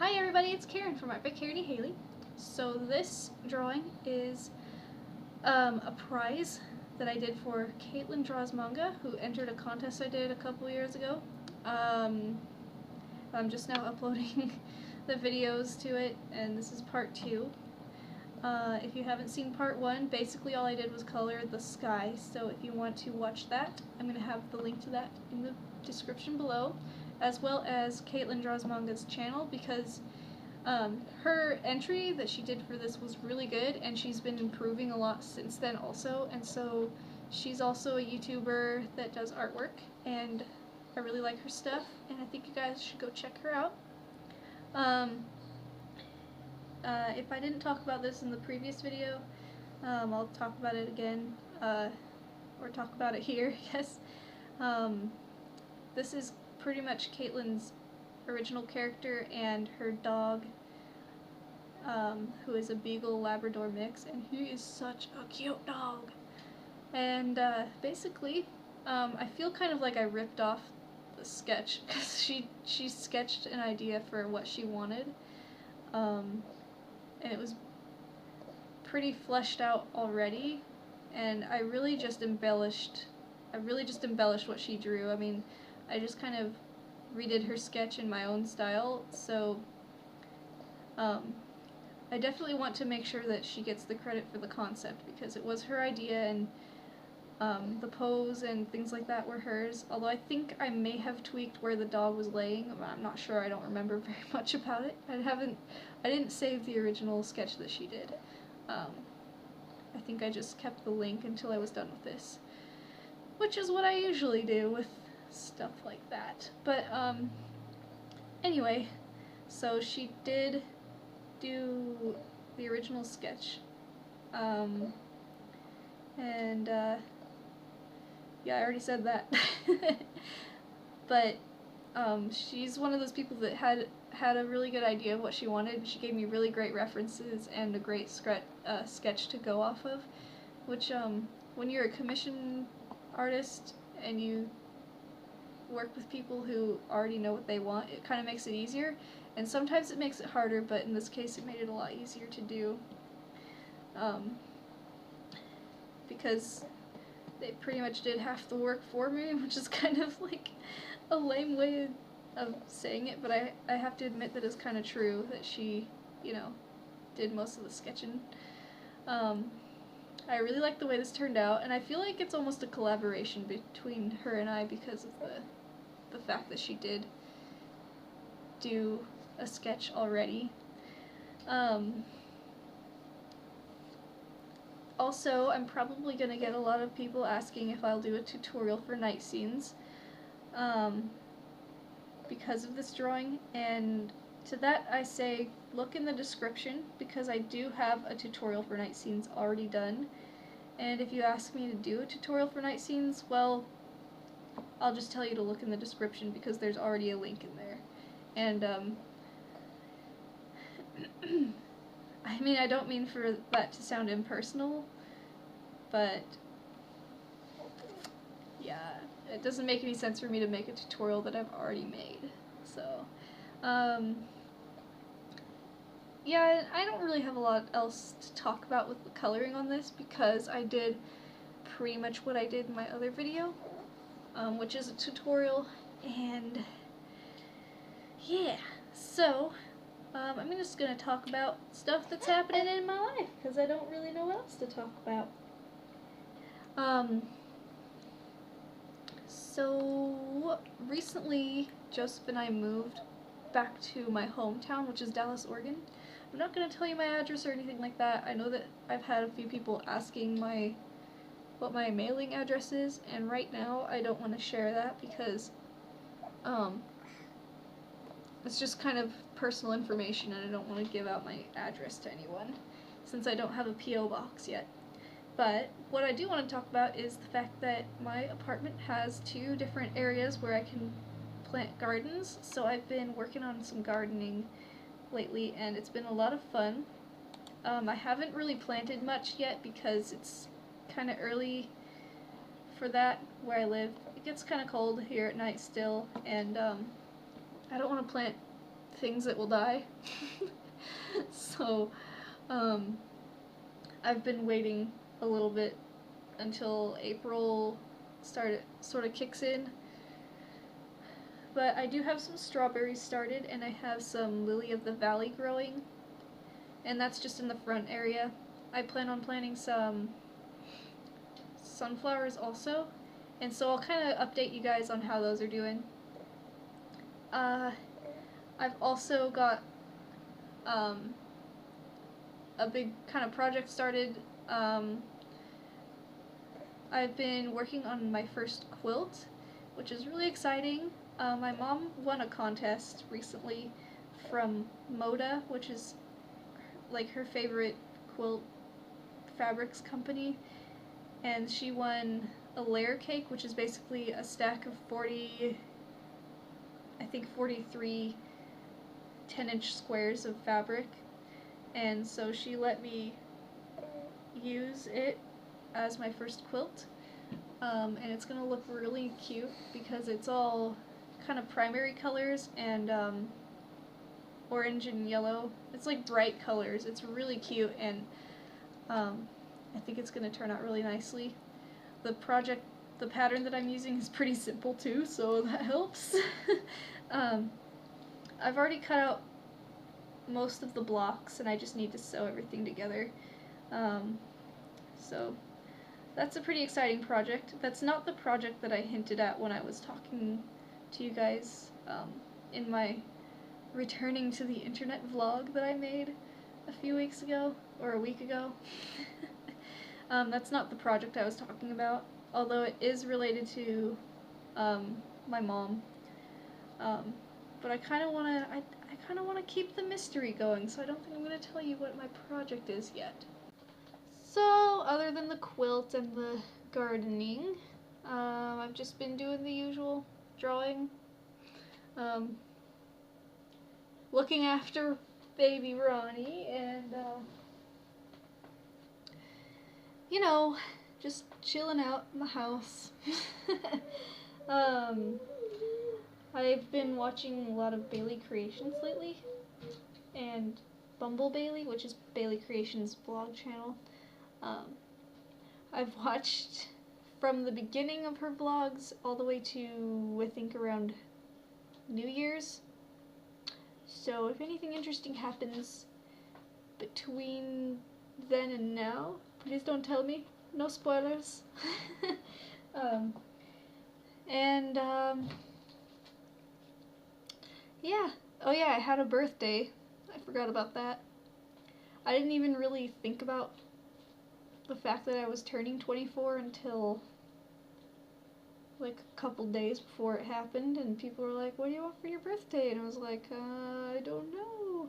Hi everybody, it's Karen from Art by Karen Haley. So this drawing is a prize that I did for Caitlin Draws Manga, who entered a contest I did a couple years ago. I'm just now uploading the videos to it, and this is part 2. If you haven't seen part 1, basically all I did was color the sky, so if you want to watch that, I'm going to have the link to that in the description below, as well as Caitlin Draws Manga's channel, because her entry that she did for this was really good, and she's been improving a lot since then also, and so she's also a YouTuber that does artwork, and I really like her stuff, and I think you guys should go check her out. If I didn't talk about this in the previous video, I'll talk about it again, or talk about it here, yes. This is pretty much Caitlin's original character and her dog, who is a Beagle Labrador mix, and he is such a cute dog. And basically, I feel kind of like I ripped off the sketch, because she sketched an idea for what she wanted, and it was pretty fleshed out already, and I really just embellished what she drew. I mean, I just kind of redid her sketch in my own style, so I definitely want to make sure that she gets the credit for the concept, because it was her idea, and the pose and things like that were hers, although I think I may have tweaked where the dog was laying. I'm not sure, I don't remember very much about it. I didn't save the original sketch that she did. I think I just kept the link until I was done with this, which is what I usually do with stuff like that. But anyway, so she did do the original sketch, and yeah, I already said that. But she's one of those people that had a really good idea of what she wanted. She gave me really great references and a great sketch to go off of, which when you're a commission artist and you work with people who already know what they want, it kind of makes it easier, and sometimes it makes it harder, but in this case it made it a lot easier to do, because they pretty much did half the work for me, which is kind of like a lame way of saying it, but I have to admit that it's kind of true, that she, you know, did most of the sketching. I really like the way this turned out, and I feel like it's almost a collaboration between her and I because of the fact that she did do a sketch already. Also, I'm probably going to get a lot of people asking if I'll do a tutorial for night scenes, because of this drawing, and to that I say look in the description, because I do have a tutorial for night scenes already done, and if you ask me to do a tutorial for night scenes, well, I'll just tell you to look in the description, because there's already a link in there. And I mean, I don't mean for that to sound impersonal, but yeah, it doesn't make any sense for me to make a tutorial that I've already made. So, yeah, I don't really have a lot else to talk about with the coloring on this, because I did pretty much what I did in my other video, which is a tutorial, and yeah, so I'm just going to talk about stuff that's happening in my life, because I don't really know what else to talk about. So recently Joseph and I moved back to my hometown, which is Dallas, Oregon. I'm not going to tell you my address or anything like that. I know that I've had a few people asking what my mailing address is, and right now I don't want to share that, because it's just kind of personal information, and I don't want to give out my address to anyone, since I don't have a P.O. box yet. But what I do want to talk about is the fact that my apartment has 2 different areas where I can plant gardens, so I've been working on some gardening lately, and it's been a lot of fun. I haven't really planted much yet, because it's kind of early for that where I live. It gets kind of cold here at night still, and I don't want to plant things that will die. So, I've been waiting a little bit until April sort of kicks in. But I do have some strawberries started, and I have some lily of the valley growing, and that's just in the front area. I plan on planting some sunflowers also, and so I'll kind of update you guys on how those are doing. I've also got a big kind of project started. I've been working on my first quilt, which is really exciting. My mom won a contest recently from Moda, which is like her favorite quilt fabrics company, and she won a layer cake, which is basically a stack of 43 10-inch squares of fabric, and so she let me use it as my first quilt, and it's gonna look really cute because it's all kind of primary colors and orange and yellow. It's like bright colors. It's really cute, and I think it's gonna turn out really nicely. The pattern that I'm using is pretty simple too, so that helps. I've already cut out most of the blocks, and I just need to sew everything together. So that's a pretty exciting project. That's not the project that I hinted at when I was talking to you guys in my returning to the internet vlog that I made a few weeks ago, or a week ago. That's not the project I was talking about, although it is related to my mom. But I kind of want to keep the mystery going, so I don't think I'm going to tell you what my project is yet. So, other than the quilt and the gardening, I've just been doing the usual drawing, looking after baby Ronnie, and, you know, just chilling out in the house. I've been watching a lot of Bailey Creations lately, and Bumble Bailey, which is Bailey Creations' vlog channel. I've watched from the beginning of her vlogs all the way to, I think, around New Year's. So if anything interesting happens between then and now, please don't tell me. No spoilers. Yeah. Oh yeah, I had a birthday. I forgot about that. I didn't even really think about the fact that I was turning 24 until like a couple days before it happened, and people were like, "What do you want for your birthday?" And I was like, I don't know.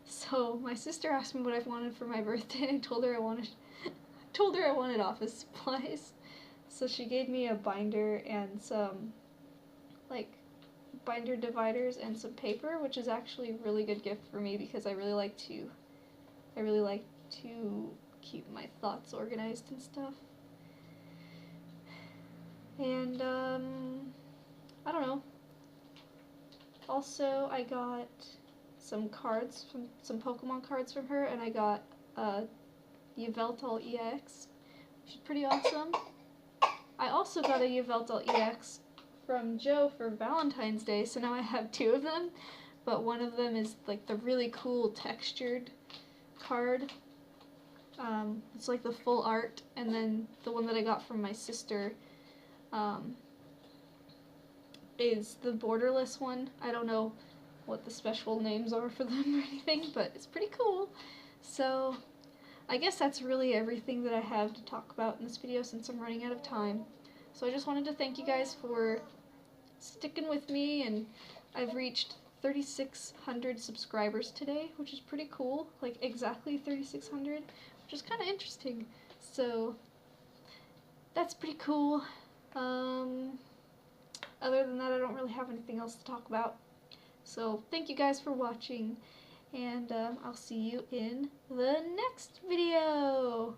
So my sister asked me what I wanted for my birthday, and I told her I wanted office supplies. So she gave me a binder and some like binder dividers and some paper, which is actually a really good gift for me because I really like to keep my thoughts organized and stuff. And I don't know. Also, I got some Pokemon cards from her, and I got Yveltal EX, which is pretty awesome. I also got a Yveltal EX from Joe for Valentine's Day, so now I have two of them, but one of them is like the really cool textured card. It's like the full art, and then the one that I got from my sister is the borderless one. I don't know what the special names are for them or anything, but it's pretty cool. So I guess that's really everything that I have to talk about in this video since I'm running out of time. So I just wanted to thank you guys for sticking with me, and I've reached 3,600 subscribers today, which is pretty cool, like exactly 3,600, which is kind of interesting. So that's pretty cool. Other than that, I don't really have anything else to talk about. So thank you guys for watching, and I'll see you in the next video.